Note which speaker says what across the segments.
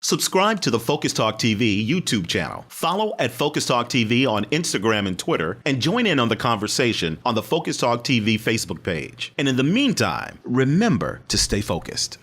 Speaker 1: Subscribe to the FocusTalk TV YouTube channel. Follow at FocusTalk TV on Instagram and Twitter, and join in on the conversation on the FocusTalk TV Facebook page. And in the meantime, remember to stay focused.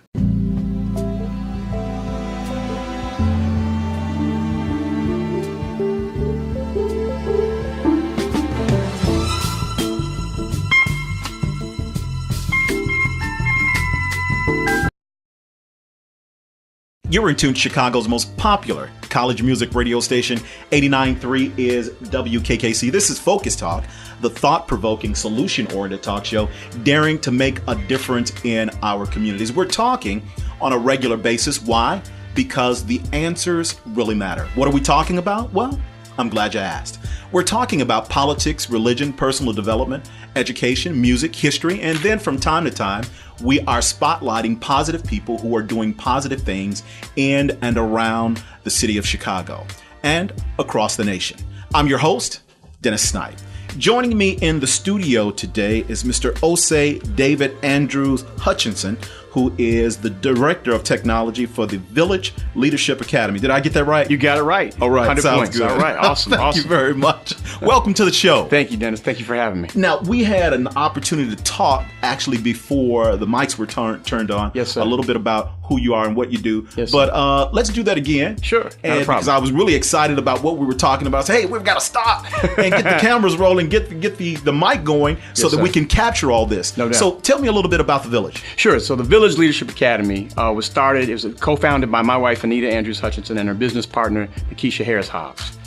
Speaker 1: You're in tune to Chicago's most popular college music radio station. 89.3 is WKKC. This is Focus Talk, the thought-provoking, solution-oriented talk show daring to make a difference in our communities. We're talking on a regular basis. Why? Because the answers really matter. What are we talking about? Well, I'm glad you asked. We're talking about politics, religion, personal development, education, music, history, and then from time to time, we are spotlighting positive people who are doing positive things in and around the city of Chicago and across the nation. I'm your host, Dennis Snipe. Joining me in the studio today is Mr. Osei David Andrews Hutchinson, who is the Director of Technology for the Village Leadership Academy. Did I get that right?
Speaker 2: You got it right.
Speaker 1: All right.
Speaker 2: 100
Speaker 1: Sounds
Speaker 2: points.
Speaker 1: good.
Speaker 2: All right. Awesome.
Speaker 1: Thank you very much. Welcome to the show.
Speaker 2: Thank you, Dennis. Thank you for having me.
Speaker 1: Now, we had an opportunity to talk actually before the mics were turned on.
Speaker 2: Yes, sir.
Speaker 1: A little bit about who you are and what you do.
Speaker 2: Yes,
Speaker 1: but let's do that again.
Speaker 2: Sure.
Speaker 1: And because I was really excited about what we were talking about. So, hey, we've got to stop and get the cameras rolling, get the mic going so that we can capture all this.
Speaker 2: No doubt.
Speaker 1: So tell me a little bit about the Village.
Speaker 2: Sure. So the Village Leadership Academy was started, it was co-founded by my wife, Anita Andrews Hutchinson, and her business partner, Nikisha Harris-Hobbs.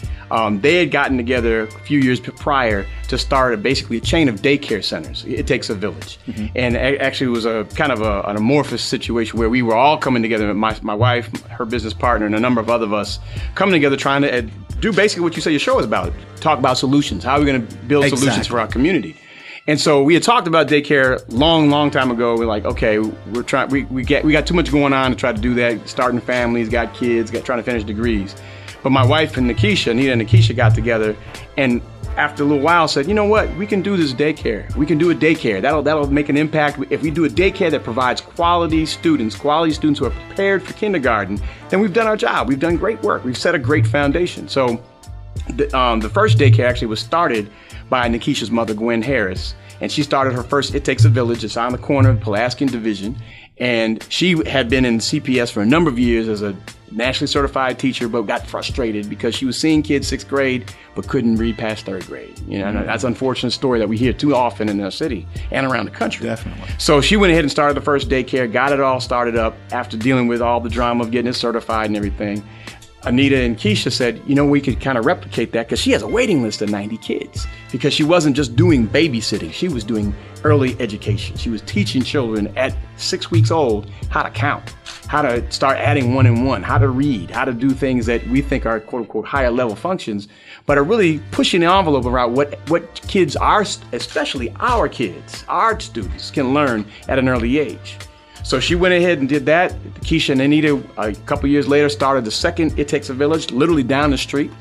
Speaker 2: They had gotten together a few years prior to start basically a chain of daycare centers. It takes a village. Mm-hmm. And actually it was a kind of an amorphous situation where we were all coming together, my wife, her business partner, and a number of other of us coming together trying to do basically what you say your show is about, talk about solutions. How are we going to build solutions for our community? And so we had talked about daycare long time ago. We're like, okay, we got too much going on to try to do that, starting families, got kids, trying to finish degrees. But my wife and Nikisha, Anita and Nikisha got together and after a little while said, you know what, we can do this daycare. We can do a daycare. That'll make an impact. If we do a daycare that provides quality students who are prepared for kindergarten, then we've done our job. We've done great work. We've set a great foundation. So the first daycare actually was started by Nikisha's mother, Gwen Harris. And she started her first It Takes a Village. It's on the corner of Pulaski and Division. And she had been in CPS for a number of years as a nationally certified teacher, but got frustrated because she was seeing kids 6th grade, but couldn't read past 3rd grade. You know, that's an unfortunate story that we hear too often in our city and around the country.
Speaker 1: Definitely.
Speaker 2: So she went ahead and started the first daycare, got it all started up after dealing with all the drama of getting it certified and everything. Anita and Keisha said, you know, we could kind of replicate that because she has a waiting list of 90 kids because she wasn't just doing babysitting. She was doing early education. She was teaching children at 6 weeks old how to count, how to start adding 1 and 1, how to read, how to do things that we think are quote unquote higher level functions, but are really pushing the envelope around what kids are, especially our kids, our students can learn at an early age. So she went ahead and did that. Keisha and Anita, a couple years later, started the second It Takes a Village, literally down the street.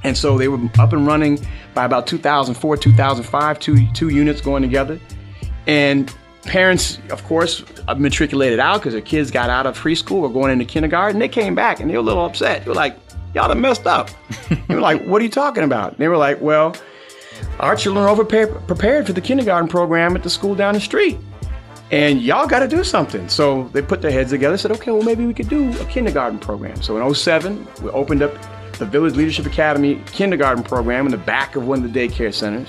Speaker 2: And so they were up and running by about 2004, 2005, two units going together. And parents, of course, matriculated out because their kids got out of preschool or going into kindergarten. They came back and they were a little upset. They were like, y'all done messed up. They were like, what are you talking about? And they were like, well, our children are prepared for the kindergarten program at the school down the street. And y'all got to do something. So they put their heads together and said, okay, well, maybe we could do a kindergarten program. So in 2007, we opened up the Village Leadership Academy kindergarten program in the back of one of the daycare centers.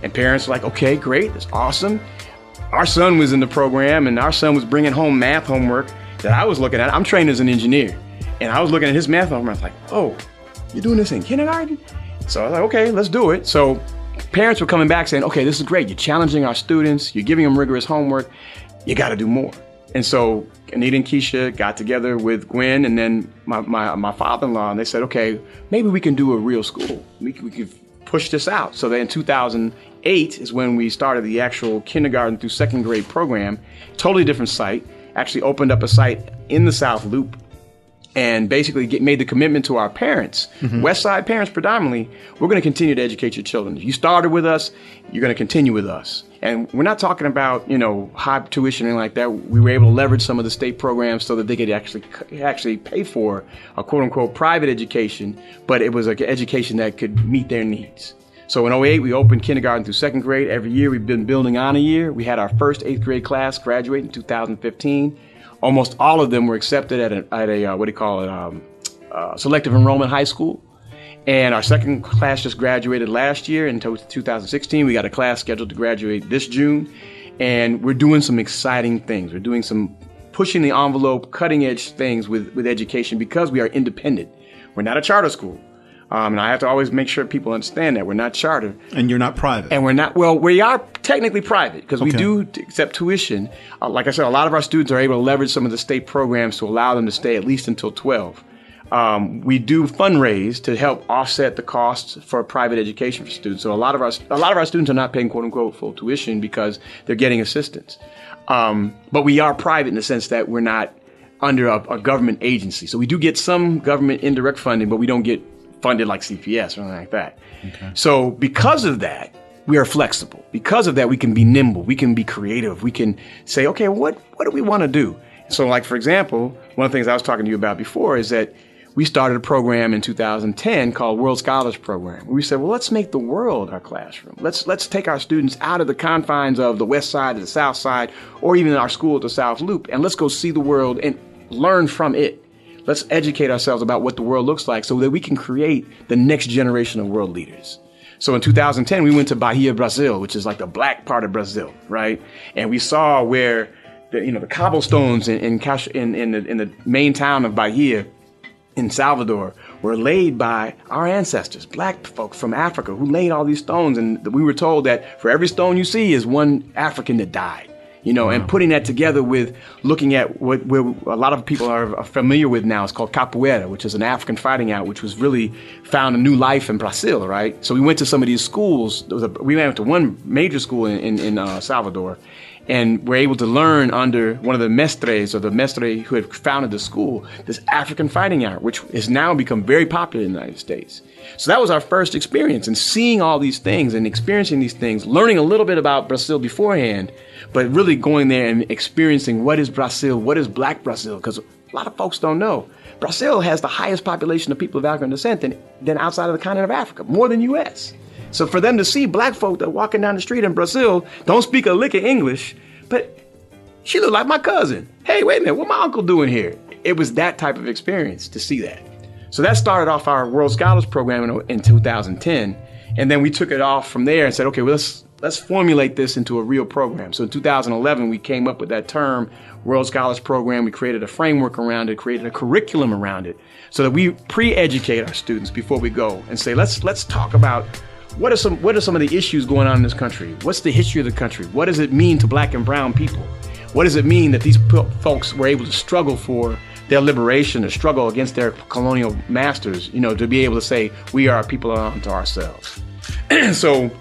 Speaker 2: And parents were like, okay, great, that's awesome. Our son was in the program and our son was bringing home math homework that I was looking at. I'm trained as an engineer. And I was looking at his math homework. I was like, oh, you're doing this in kindergarten? So I was like, okay, let's do it. So parents were coming back saying, okay, this is great. You're challenging our students. You're giving them rigorous homework. You got to do more. And so Anita and Keisha got together with Gwen and then my father-in-law, and they said, okay, maybe we can do a real school. We could push this out. So then in 2008 is when we started the actual kindergarten through 2nd grade program. Totally different site. Actually opened up a site in the South Loop and basically made the commitment to our parents, West Side parents predominantly, we're going to continue to educate your children. If you started with us, you're going to continue with us. And we're not talking about, high tuition or anything like that. We were able to leverage some of the state programs so that they could actually pay for a quote unquote private education, but it was an education that could meet their needs. So in 2008, we opened kindergarten through second grade. Every year we've been building on a year. We had our first 8th grade class graduate in 2015. Almost all of them were accepted at a selective enrollment high school. And our second class just graduated last year in 2016. We got a class scheduled to graduate this June. And we're doing some exciting things. We're doing some pushing the envelope, cutting edge things with education because we are independent. We're not a charter school. And I have to always make sure people understand that we're not charter.
Speaker 1: And you're not private.
Speaker 2: And we are technically private because we do accept tuition. Like I said, a lot of our students are able to leverage some of the state programs to allow them to stay at least until 12. We do fundraise to help offset the costs for private education for students. So a lot of our students are not paying quote unquote full tuition because they're getting assistance. But we are private in the sense that we're not under a government agency. So we do get some government indirect funding, but we don't get funded like CPS or anything like that. Okay. So because of that, we are flexible. Because of that, we can be nimble. We can be creative. We can say, okay, what do we want to do? So like, for example, one of the things I was talking to you about before is that we started a program in 2010 called World Scholars Program. We said, well, let's make the world our classroom. Let's take our students out of the confines of the West Side or the South Side, or even our school at the South Loop, and let's go see the world and learn from it. Let's educate ourselves about what the world looks like so that we can create the next generation of world leaders. So in 2010, we went to Bahia, Brazil, which is like the black part of Brazil, right? And we saw where the cobblestones in the main town of Bahia in Salvador were laid by our ancestors, black folk from Africa who laid all these stones. And we were told that for every stone you see is one African that died. And putting that together with looking at what a lot of people are familiar with now. It's called capoeira, which is an African fighting art, which was really found a new life in Brazil, right? So we went to some of these schools. We went to one major school in Salvador, and were able to learn under one of the mestres, or the mestre who had founded the school, this African fighting art, which has now become very popular in the United States. So that was our first experience, and seeing all these things and experiencing these things, learning a little bit about Brazil beforehand, but really going there and experiencing what is Brazil, what is Black Brazil, because a lot of folks don't know. Brazil has the highest population of people of African descent than outside of the continent of Africa, more than U.S. So for them to see black folk that are walking down the street in Brazil, don't speak a lick of English, but she looked like my cousin. Hey, wait a minute, what my uncle doing here? It was that type of experience to see that. So that started off our World Scholars Program in 2010. And then we took it off from there and said, okay, well, let's formulate this into a real program. So in 2011, we came up with that term, World Scholars Program. We created a framework around it, created a curriculum around it, so that we pre-educate our students before we go and say, let's talk about what are some of the issues going on in this country? What's the history of the country? What does it mean to black and brown people? What does it mean that these folks were able to struggle for their liberation, or struggle against their colonial masters, to be able to say, we are a people unto ourselves. So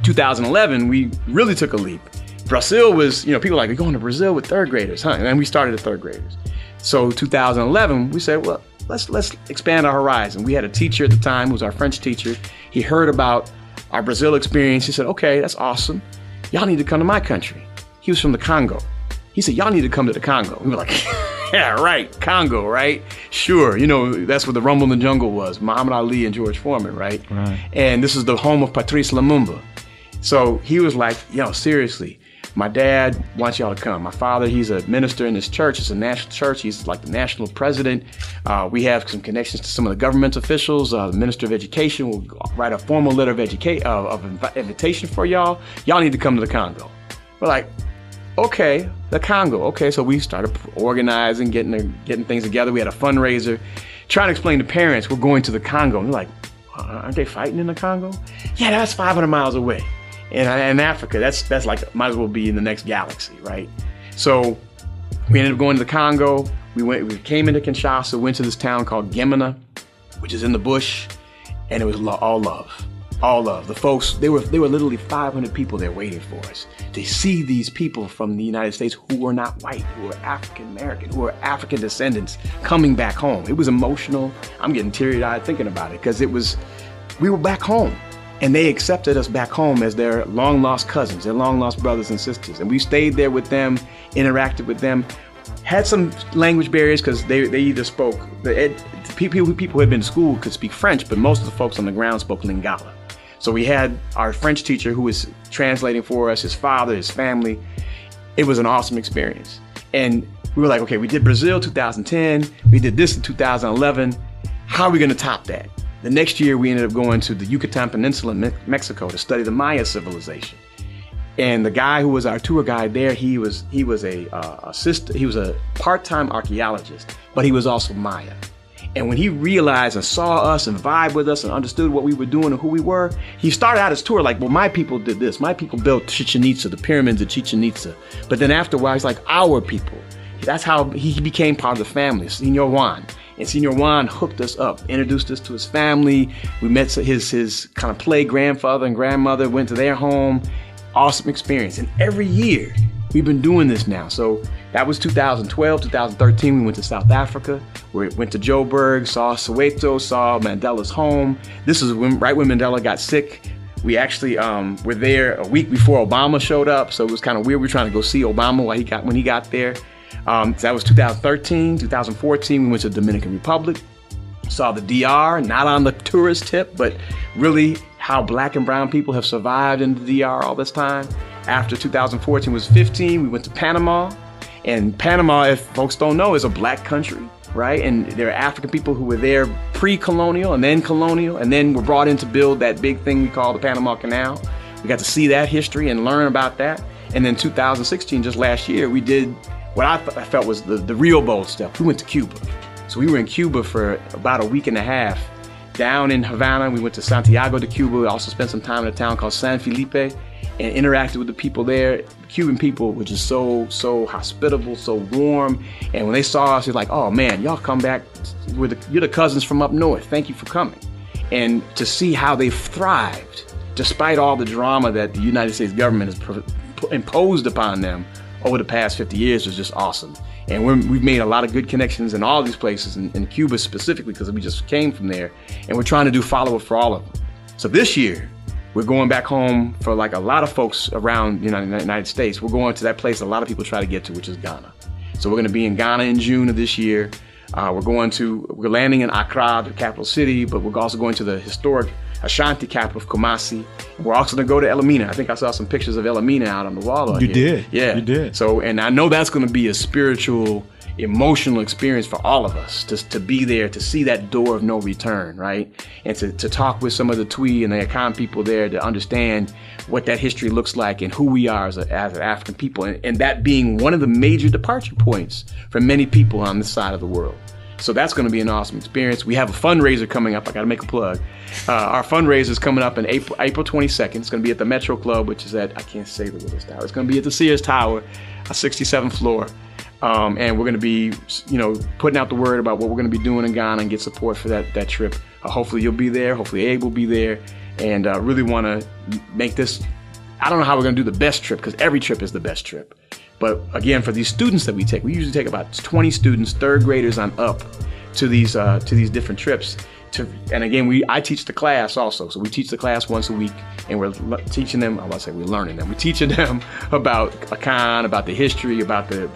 Speaker 2: 2011, we really took a leap. Brazil was, people are like, we're going to Brazil with third graders, huh? And then we started at third graders. So 2011, we said, well, let's expand our horizon. We had a teacher at the time who was our French teacher. He heard about our Brazil experience. He said, okay, that's awesome. Y'all need to come to my country. He was from the Congo. He said, y'all need to come to the Congo. We were like, yeah, right, Congo, right? Sure, that's where the Rumble in the Jungle was, Muhammad Ali and George Foreman, right? And this is the home of Patrice Lumumba. So he was like, seriously, my dad wants y'all to come. My father, he's a minister in this church. It's a national church. He's like the national president. We have some connections to some of the government officials. The Minister of Education will write a formal letter of invitation for y'all. Y'all need to come to the Congo. We're like, okay, the Congo. Okay, so we started organizing, getting things together. We had a fundraiser, trying to explain to parents we're going to the Congo. And they're like, aren't they fighting in the Congo? Yeah, that's 500 miles away. And in Africa, that's like, might as well be in the next galaxy, right? So we ended up going to the Congo. We came into Kinshasa, went to this town called Gemena, which is in the bush, and it was all love. All of the folks, they were literally 500 people there waiting for us to see these people from the United States who were not white, who were African American, who were African descendants coming back home. It was emotional. I'm getting teary-eyed thinking about it because we were back home, and they accepted us back home as their long-lost cousins, their long-lost brothers and sisters. And we stayed there with them, interacted with them, had some language barriers because they either spoke, people who had been to school could speak French, but most of the folks on the ground spoke Lingala. So we had our French teacher who was translating for us, his father, his family. It was an awesome experience. And we were like, okay, we did Brazil 2010, we did this in 2011. How are we going to top that? The next year, we ended up going to the Yucatan Peninsula in Mexico to study the Maya civilization. And the guy who was our tour guide there, he was a part-time archaeologist, but he was also Maya. And when he realized and saw us and vibed with us and understood what we were doing and who we were, he started out his tour like, well, my people did this. My people built Chichen Itza, the pyramids of Chichen Itza. But then after a while, he's like, our people. That's how he became part of the family, Senor Juan. And Senor Juan hooked us up, introduced us to his family. We met his kind of play grandfather and grandmother, went to their home. Awesome experience. And every year, we've been doing this now. So that was 2012, 2013, we went to South Africa. We went to Joburg, saw Soweto, saw Mandela's home. This is right when Mandela got sick. We actually were there a week before Obama showed up. So it was kind of weird. We were trying to go see Obama when he got there. So that was 2013, 2014, we went to the Dominican Republic. Saw the DR, not on the tourist tip, but really how black and brown people have survived in the DR all this time. After 2014 was 15, we went to Panama. And Panama, if folks don't know, is a black country, right? And there are African people who were there pre-colonial and then colonial, and then were brought in to build that big thing we call the Panama Canal. We got to see that history and learn about that. And then 2016, just last year, we did what I felt was the real bold step. We went to Cuba. So we were in Cuba for about a week and a half. Down in Havana, we went to Santiago de Cuba. We also spent some time in a town called San Felipe and interacted with the people there. Cuban people were just so hospitable, so warm. And when they saw us, they're like, oh man, y'all come back. You're the cousins from up north. Thank you for coming. And to see how they've thrived, despite all the drama that the United States government has imposed upon them over the past 50 years was just awesome. And we've made a lot of good connections in all these places, in Cuba specifically, because we just came from there. And we're trying to do follow-up for all of them. So this year, we're going back home for like a lot of folks around the United States. We're going to that place a lot of people try to get to, which is Ghana. So we're going to be in Ghana in June of this year. We're landing in Accra, the capital city, but we're also going to the historic Ashanti capital of Kumasi. We're also going to go to Elamina. I think I saw some pictures of Elamina out on the wall out
Speaker 1: here.
Speaker 2: You
Speaker 1: did.
Speaker 2: Yeah.
Speaker 1: You did.
Speaker 2: So, and I know that's going to be a spiritual, emotional experience for all of us to be there, to see that door of no return, right? And to talk with some of the Twi and the Akan people there to understand what that history looks like and who we are as an African people. And that being one of the major departure points for many people on this side of the world. So that's going to be an awesome experience. We have a fundraiser coming up. I got to make a plug. Our fundraiser is coming up in April 22nd. It's going to be at the Metro Club, which is at, I can't say the Willis Tower. It's going to be at the Sears Tower, 67th floor. And we're going to be, putting out the word about what we're going to be doing in Ghana and get support for that trip. Hopefully you'll be there. Hopefully Abe will be there. And really want to make this, I don't know how we're going to do the best trip, because every trip is the best trip. But again, for these students that we usually take about 20 students, third graders on up to these different trips. And again, I teach the class also. So we teach the class once a week, and we're teaching them, we're learning them. We're teaching them about Akan, about the history, about the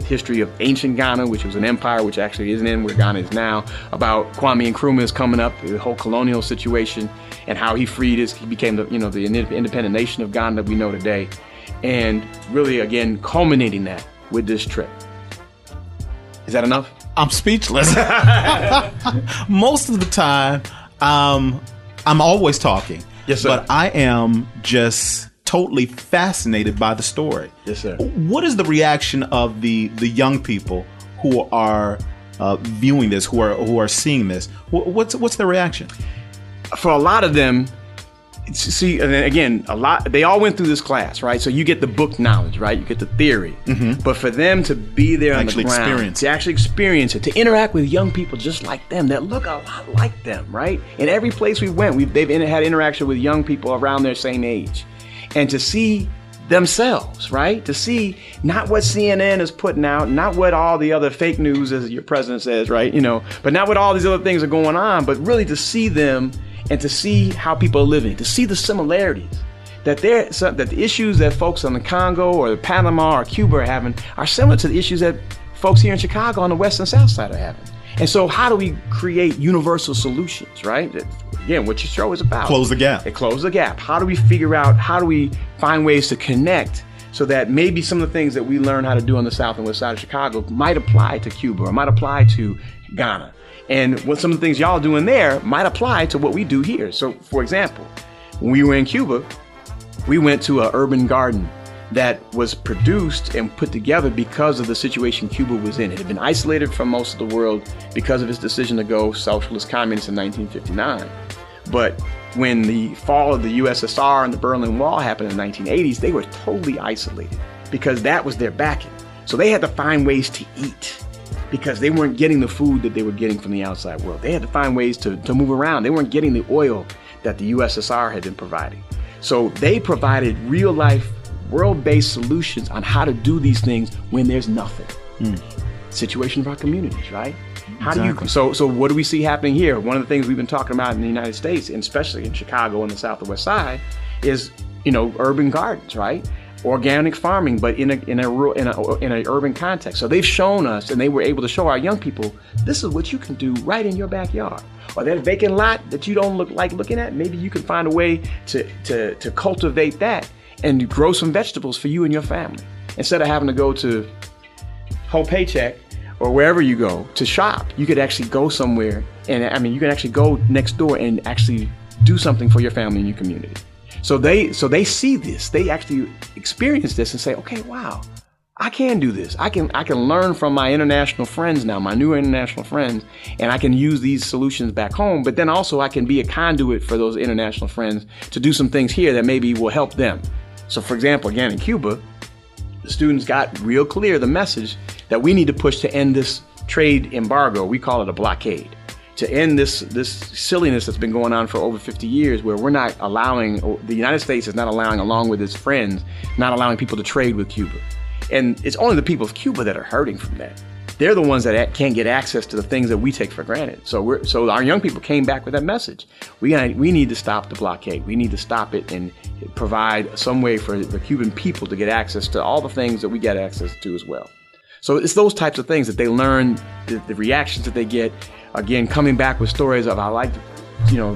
Speaker 2: history of ancient Ghana, which was an empire, which actually isn't in where Ghana is now, about Kwame Nkrumah is coming up, the whole colonial situation, and how he became the independent nation of Ghana that we know today. And really, again, culminating that with this trip. Is that enough?
Speaker 1: I'm speechless. Most of the time, I'm always talking.
Speaker 2: Yes, sir.
Speaker 1: But I am just totally fascinated by the story.
Speaker 2: Yes, sir.
Speaker 1: What is the reaction of the young people who are viewing this, who are seeing this? What's their reaction?
Speaker 2: For a lot of them, See, and then again, they all went through this class, right? So you get the book knowledge, right? You get the theory. But for them to be there on the ground, to actually experience it, to interact with young people just like them, that look a lot like them, right? In every place we went, they've had interaction with young people around their same age. And to see themselves, right? To see not what CNN is putting out, not what all the other fake news, as your president says, right? But not what all these other things are going on, but really to see them and to see how people are living, to see the similarities, that the issues that folks on the Congo or the Panama or Cuba are having are similar to the issues that folks here in Chicago on the west and south side are having. And so how do we create universal solutions, right? Again, what your show is about.
Speaker 1: Close the gap.
Speaker 2: Close the gap. How do we figure out, how do we find ways to connect so that maybe some of the things that we learn how to do on the south and west side of Chicago might apply to Cuba or might apply to Ghana. And what some of the things y'all doing there might apply to what we do here. So, for example, when we were in Cuba, we went to an urban garden that was produced and put together because of the situation Cuba was in. It had been isolated from most of the world because of its decision to go socialist communist in 1959. But when the fall of the USSR and the Berlin Wall happened in the 1980s, they were totally isolated because that was their backing. So they had to find ways to eat, because they weren't getting the food that they were getting from the outside world. They had to find ways to move around. They weren't getting the oil that the USSR had been providing. So they provided real life, world-based solutions on how to do these things when there's nothing. Situation of our communities, right? How do you, so what do we see happening here? One of the things we've been talking about in the United States, and especially in Chicago and the South and West Side, is, urban gardens, right? Organic farming, but in an urban context. So they've shown us, and they were able to show our young people, this is what you can do right in your backyard. Or that vacant lot that you don't like looking at, maybe you can find a way to cultivate that and grow some vegetables for you and your family. Instead of having to go to Whole Paycheck or wherever you go to shop, you could actually go somewhere, and you can actually go next door and actually do something for your family and your community. So they see this, they actually experience this and say, okay, wow, I can do this. I can learn from my international friends now, my new international friends, and I can use these solutions back home, but then also I can be a conduit for those international friends to do some things here that maybe will help them. So for example, again, in Cuba, the students got real clear the message that we need to push to end this trade embargo. We call it a blockade. To end this silliness that's been going on for over 50 years, where we're not allowing, the United States is not allowing, along with its friends, not allowing people to trade with Cuba. And it's only the people of Cuba that are hurting from that. They're the ones that can't get access to the things that we take for granted. So our young people came back with that message. We need to stop the blockade. We need to stop it and provide some way for the Cuban people to get access to all the things that we get access to as well. So it's those types of things that they learn, the reactions that they get. Again, coming back with stories of, I like,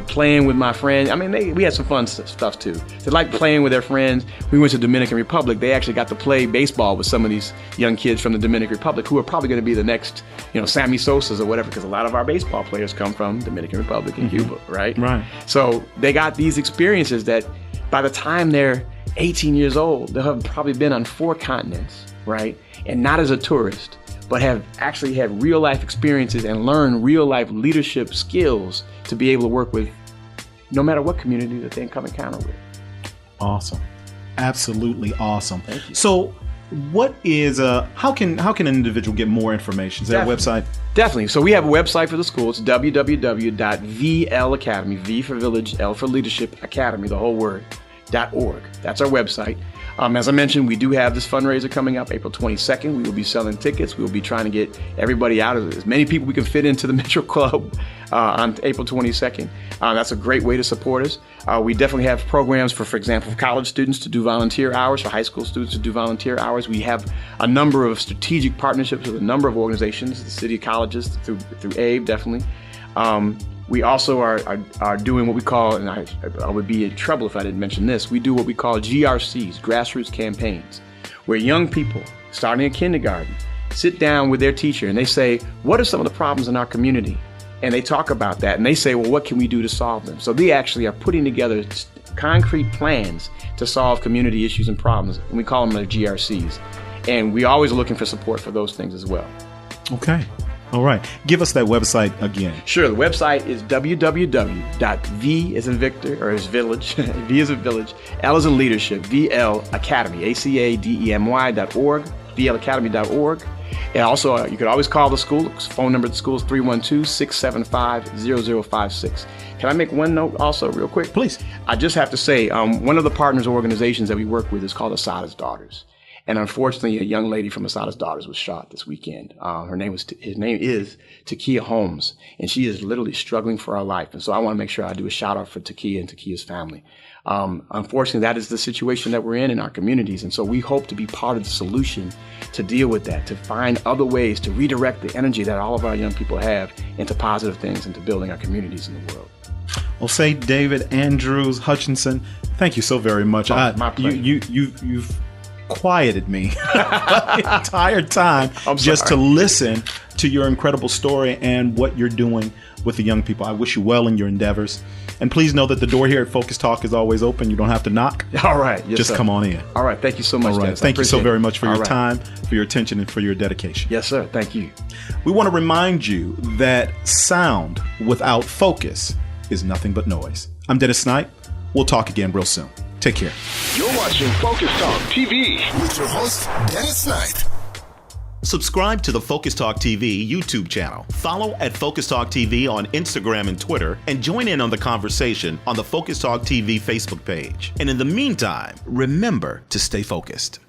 Speaker 2: playing with my friends. We had some fun stuff too. They like playing with their friends. We went to Dominican Republic. They actually got to play baseball with some of these young kids from the Dominican Republic who are probably going to be the next, Sammy Sosa's or whatever, because a lot of our baseball players come from Dominican Republic and Cuba, right? Right. So they got these experiences that by the time they're 18 years old, they'll have probably been on 4 continents, right? And not as a tourist, but have actually had real life experiences and learned real life leadership skills to be able to work with no matter what community that they come encounter with.
Speaker 1: Awesome. Absolutely awesome.
Speaker 2: Thank you.
Speaker 1: So what is, how can an individual get more information? Is there a website?
Speaker 2: Definitely. So we have a website for the school. It's www.VL V for Village, L for Leadership Academy, the whole word, .org. That's our website. As I mentioned, we do have this fundraiser coming up April 22nd. We will be selling tickets. We will be trying to get everybody out of as many people we can fit into the Metro Club on April 22nd. That's a great way to support us. We definitely have programs for example, for college students to do volunteer hours, for high school students to do volunteer hours. We have a number of strategic partnerships with a number of organizations, the city colleges through ABE, definitely. We also are doing what we call, and I would be in trouble if I didn't mention this, we do what we call GRCs, grassroots campaigns, where young people, starting in kindergarten, sit down with their teacher and they say, what are some of the problems in our community? And they talk about that and they say, well, what can we do to solve them? So they actually are putting together concrete plans to solve community issues and problems, and we call them the GRCs. And we always are looking for support for those things as well.
Speaker 1: Okay. All right. Give us that website again.
Speaker 2: Sure. The website is www.v as in Victor, or as village, V as in village, L as in leadership, VL Academy, academy.org, VLacademy.org. And also, you could always call the school. Phone number of the school is 312-675-0056. Can I make one note also real quick?
Speaker 1: Please.
Speaker 2: I just have to say, one of the partners organizations that we work with is called Assata's Daughters. And unfortunately, a young lady from Assata's Daughters was shot this weekend. His name is Takia Holmes, and she is literally struggling for her life. And so I want to make sure I do a shout out for Takia and Takia's family. Unfortunately, that is the situation that we're in our communities. And so we hope to be part of the solution to deal with that, to find other ways to redirect the energy that all of our young people have into positive things, into building our communities in the world.
Speaker 1: Osei, David, Andrews, Hutchinson, thank you so very much.
Speaker 2: My pleasure.
Speaker 1: You've quieted me the entire time just to listen to your incredible story and what you're doing with the young people. I wish you well in your endeavors. And please know that the door here at Focus Talk is always open. You don't have to knock.
Speaker 2: All right. Yes,
Speaker 1: just
Speaker 2: sir.
Speaker 1: come on in.
Speaker 2: All right. Thank you so much,
Speaker 1: All right.
Speaker 2: Dennis.
Speaker 1: Thank you so very much for your
Speaker 2: right.
Speaker 1: time, for your attention, and for your dedication.
Speaker 2: Yes, sir. Thank you.
Speaker 1: We want to remind you that sound without focus is nothing but noise. I'm Dennis Snipe. We'll talk again real soon. Take care.
Speaker 3: You're watching FocusTalk TV with your host, Dennis Snipe.
Speaker 1: Subscribe to the Focus Talk TV YouTube channel. Follow at Focus Talk TV on Instagram and Twitter, and join in on the conversation on the Focus Talk TV Facebook page. And in the meantime, remember to stay focused.